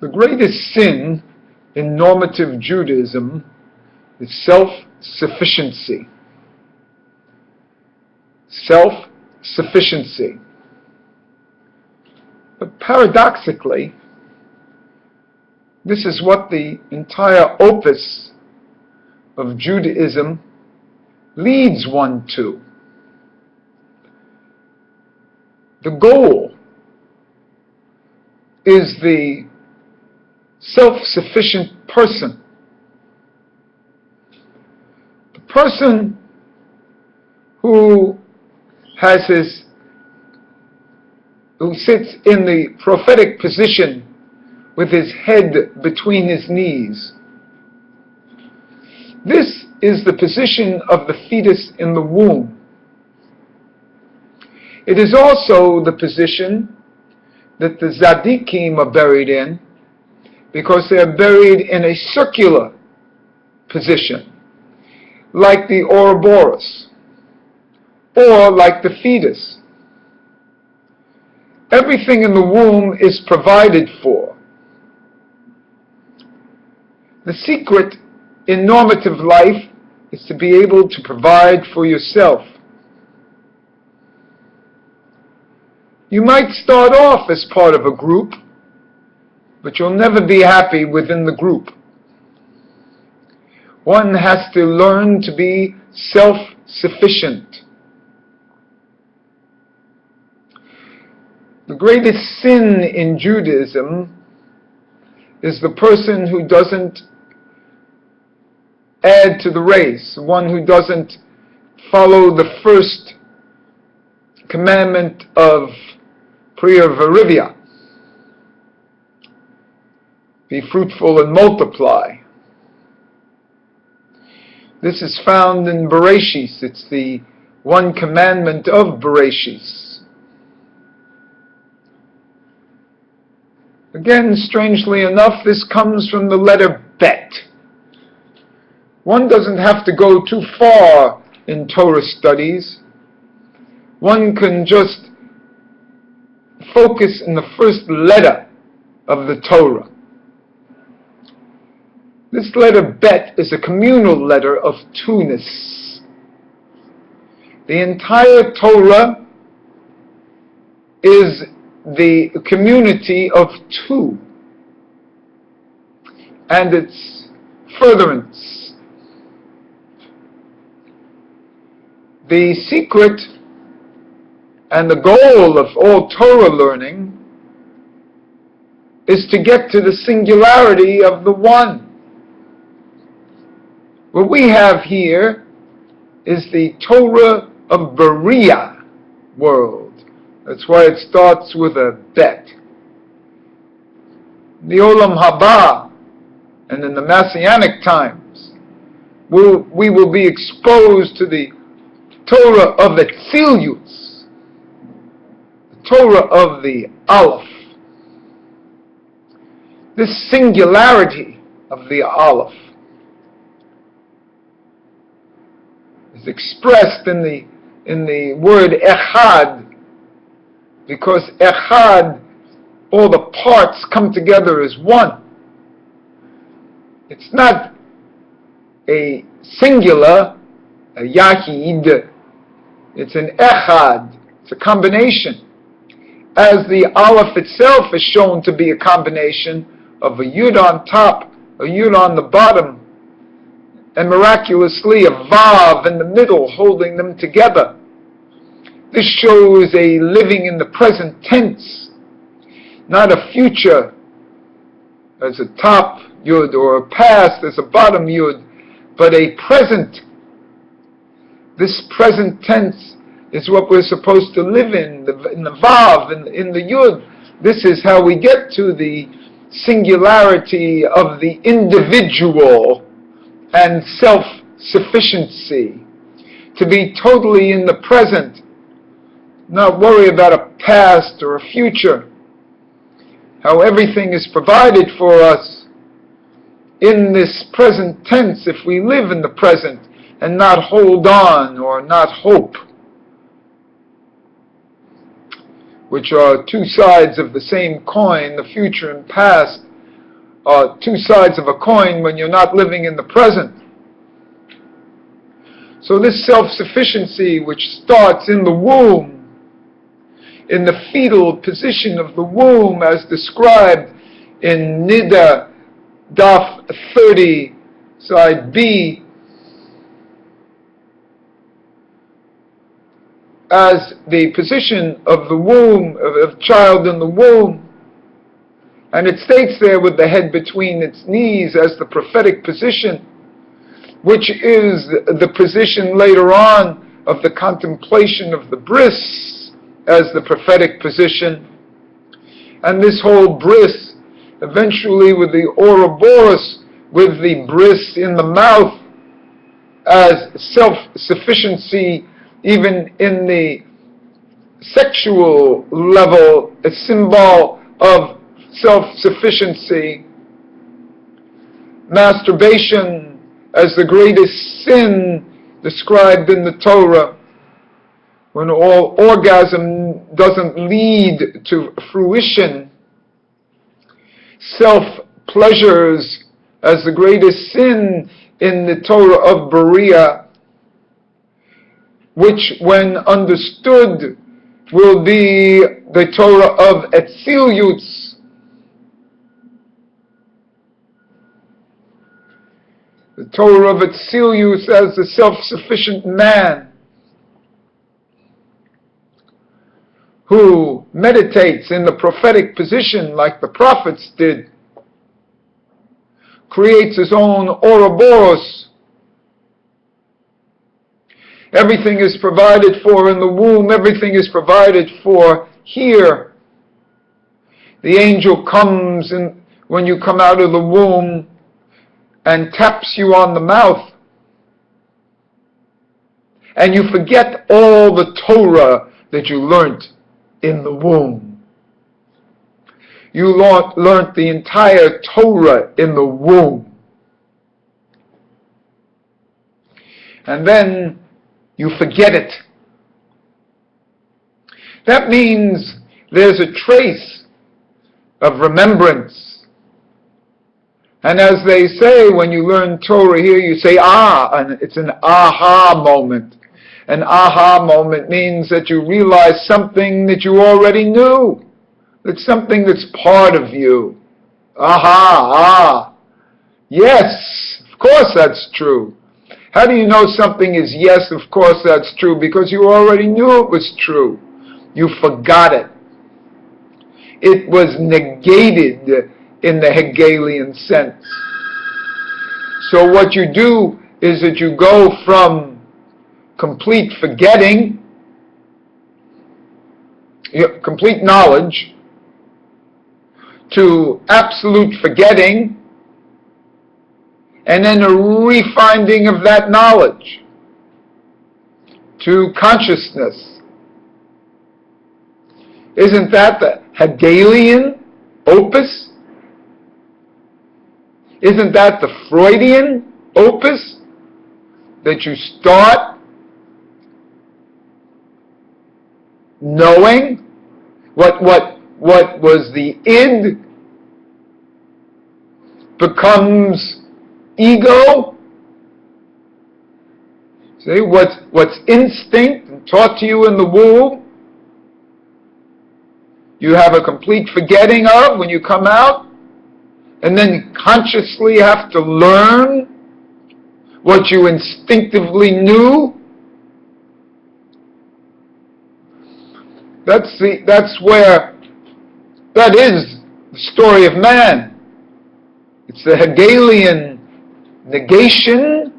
The greatest sin in normative Judaism is self-sufficiency. Self-sufficiency. But paradoxically, this is what the entire opus of Judaism leads one to. The goal is the self-sufficient person. The person who sits in the prophetic position with his head between his knees. This is the position of the fetus in the womb. It is also the position that the Tzaddikim are buried in, because they are buried in a circular position, like the Ouroboros, or like the fetus. Everything in the womb is provided for. The secret in normative life is to be able to provide for yourself. You might start off as part of a group, but you'll never be happy within the group. One has to learn to be self-sufficient. The greatest sin in Judaism is the person who doesn't add to the race, one who doesn't follow the first commandment of Priya Varivya. Be fruitful and multiply. This is found in Bereshis. It's the one commandment of Bereshis. Again, strangely enough, this comes from the letter Bet. One doesn't have to go too far in Torah studies. One can just focus in the first letter of the Torah. This letter Bet is a communal letter of two-ness. The entire Torah is the community of two and its furtherance. The secret and the goal of all Torah learning is to get to the singularity of the one. What we have here is the Torah of Beriah world. That's why it starts with a bet. The Olam Haba, and in the Messianic times, we will be exposed to the Torah of the Tzilius, the Torah of the Aleph. This singularity of the Aleph is expressed in the word Echad, because Echad, all the parts come together as one. It's not a singular, a Yahid. It's an Echad. It's a combination. As the Aleph itself is shown to be a combination of a Yud on top, a Yud on the bottom, and miraculously a Vav in the middle holding them together. This shows a living in the present tense, not a future as a top Yud or a past as a bottom Yud, but a present. This present tense is what we're supposed to live in the Vav, in the Yud. This is how we get to the singularity of the individual and self-sufficiency. To be totally in the present, not worry about a past or a future. How everything is provided for us in this present tense if we live in the present and not hold on or not hope, which are two sides of the same coin. The future and past are two sides of a coin when you're not living in the present. So this self-sufficiency, which starts in the womb, in the fetal position of the womb as described in Nida, Daf 30, side B, as the position of the womb, of child in the womb, and it states there with the head between its knees as the prophetic position, which is the position later on of the contemplation of the bris as the prophetic position. And this whole bris, eventually with the Ouroboros, with the bris in the mouth as self-sufficiency, even in the sexual level, a symbol of self-sufficiency. Masturbation as the greatest sin described in the Torah, when all orgasm doesn't lead to fruition. Self-pleasures as the greatest sin in the Torah of Berea, which when understood will be the Torah of Etzilius, the Torah of Etzilius as the self-sufficient man who meditates in the prophetic position like the prophets did, creates his own Ouroboros. Everything is provided for in the womb, everything is provided for here. The angel comes in when you come out of the womb and taps you on the mouth, and you forget all the Torah that you learned in the womb. You learned the entire Torah in the womb. And then you forget it. That means there's a trace of remembrance. And as they say, when you learn Torah here, you say, and it's an aha moment. An aha moment means that you realize something that you already knew. It's something that's part of you. Yes, of course that's true. How do you know something is yes, of course that's true? Because you already knew it was true. You forgot it. It was negated in the Hegelian sense. So what you do is that you go from complete forgetting, complete knowledge, to absolute forgetting, and then a refinding of that knowledge to consciousness. Isn't that the Hegelian opus? Isn't that the Freudian opus? That you start knowing what was the id becomes ego. See, what's instinct and taught to you in the womb, you have a complete forgetting of when you come out, and then consciously have to learn what you instinctively knew. That is the story of man. It's the Hegelian negation.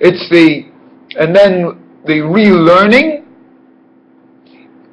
And then the relearning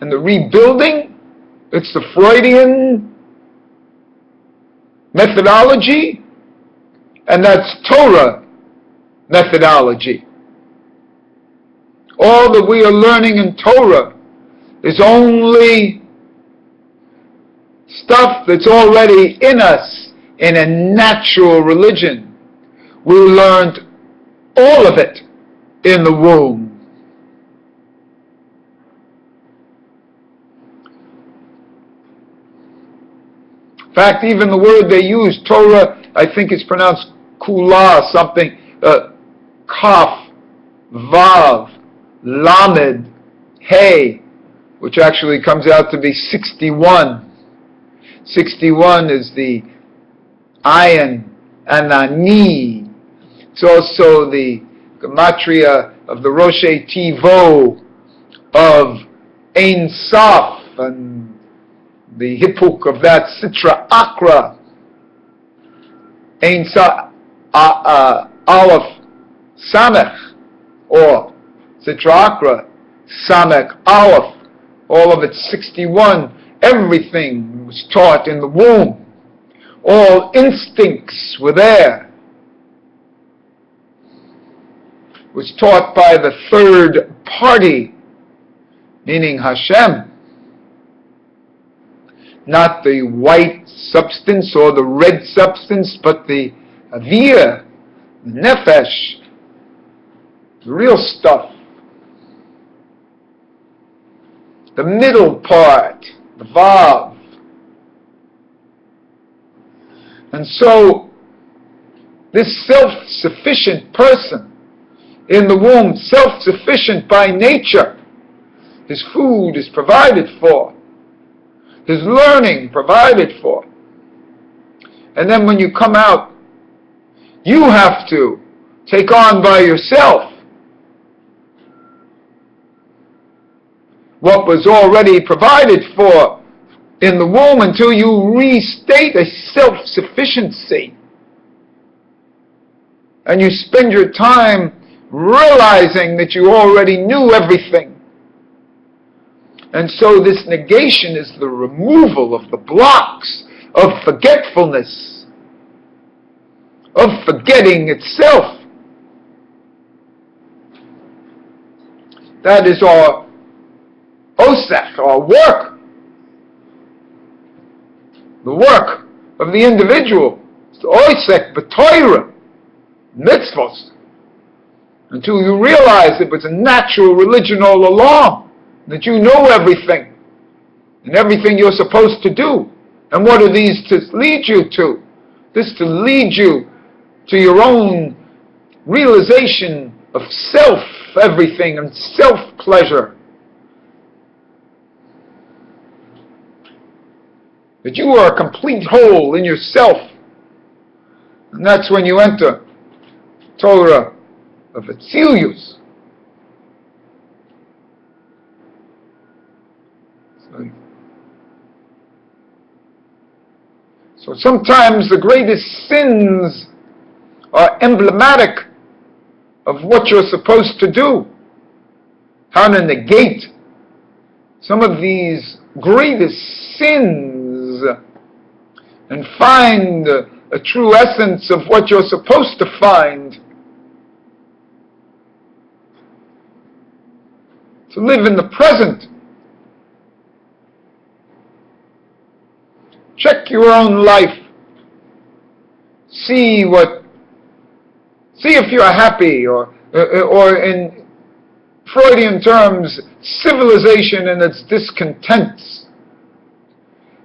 and the rebuilding. It's the Freudian methodology, and that's Torah methodology. All that we are learning in Torah is only stuff that's already in us in a natural religion. We learned all of it in the womb. In fact, even the word they use, Torah, I think it's pronounced kula, something, kaf, vav, lamed, hey, which actually comes out to be 61. 61 is the ayin and ani. It's also the gematria of the Roshei Tivo of Ein Sof, and the hipuk of that Sitra Akra, Ein Sof, Aleph Samech, or Sitra Akra, Samech Aleph, all of it 61. Everything was taught in the womb. All instincts were there. It was taught by the third party, meaning Hashem. Not the white substance or the red substance, but the aviyah, the nefesh, the real stuff. The middle part, the vav. And so, this self-sufficient person in the womb, self-sufficient by nature, his food is provided for, his learning provided for. And then when you come out, you have to take on by yourself what was already provided for in the womb until you restate a self-sufficiency. And you spend your time realizing that you already knew everything. And so this negation is the removal of the blocks of forgetfulness, of forgetting itself. That is our osech, our work. The work of the individual. It's the osech b'Torah, mitzvos. Until you realize it was a natural religion all along, that you know everything, and everything you're supposed to do. And what are these to lead you to? This to lead you to your own realization of self everything and self-pleasure. That you are a complete whole in yourself. And that's when you enter Torah of Atzilius. So sometimes the greatest sins are emblematic of what you're supposed to do. How to negate some of these greatest sins and find a true essence of what you're supposed to find. To live in the present. Check your own life. See if you're happy, or in Freudian terms, civilization and its discontents.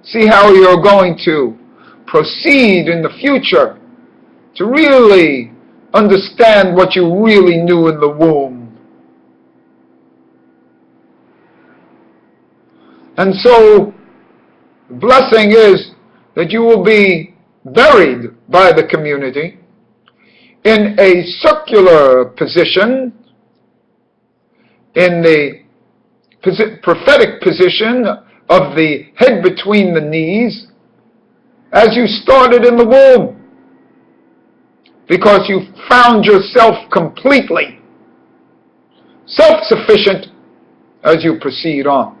See how you're going to proceed in the future to really understand what you really knew in the womb. And so, the blessing is that you will be buried by the community in a circular position, in the prophetic position of the head between the knees, as you started in the womb, because you found yourself completely self-sufficient as you proceed on.